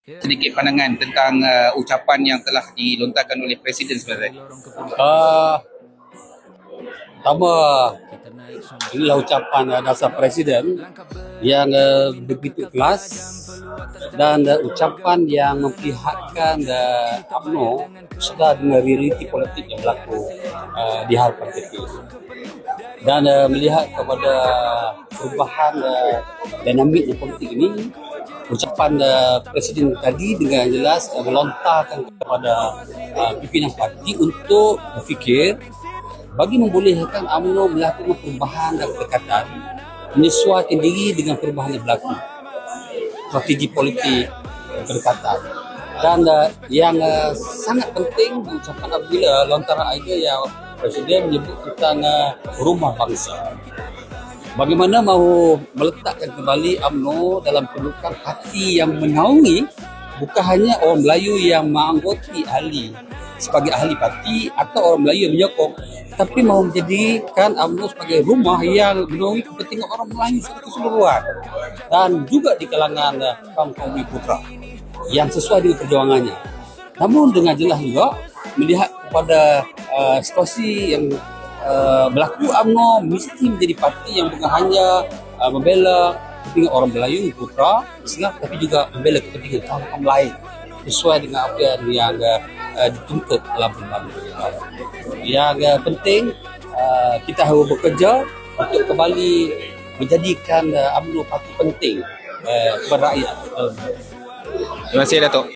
Sedikit pandangan tentang ucapan yang telah dilontarkan oleh Presiden sebenarnya. Pertama, inilah ucapan dasar Presiden yang begitu kelas dan ucapan yang memperlihatkan UMNO sudah dengan realiti politik yang berlaku di hadapan kita. Dan melihat kepada perubahan dinamik politik ini, ucapan Presiden tadi dengan jelas melontarkan kepada pimpinan parti untuk berfikir bagi membolehkan UMNO melakukan perubahan dan pendekatan menyesuaikan diri dengan perubahan yang berlaku, strategi politik pendekatan. Dan yang sangat penting diucapkan apabila lontaran idea yang Presiden menyebut tentang rumah bangsa. Bagaimana mahu meletakkan kembali UMNO dalam kedudukan parti yang menaungi bukan hanya orang Melayu yang menganggoti ahli sebagai ahli parti atau orang Melayu yang menyokong, tapi mahu menjadikan UMNO sebagai rumah yang menaungi kepentingan orang Melayu secara keseluruhan dan juga di kalangan kaum-kaum Bumi Putra yang sesuai dengan perjuangannya. Namun dengan jelas juga melihat kepada situasi yang berlaku, UMNO mesti menjadi parti yang bukan hanya membela kepentingan orang Melayu Putra Islam, tapi juga membela kepentingan kaum-kaum lain sesuai dengan apa yang dituntut dalam perjuangan. Yang penting kita harus bekerja untuk kembali menjadikan UMNO parti penting kepada rakyat. Terima kasih, Datuk.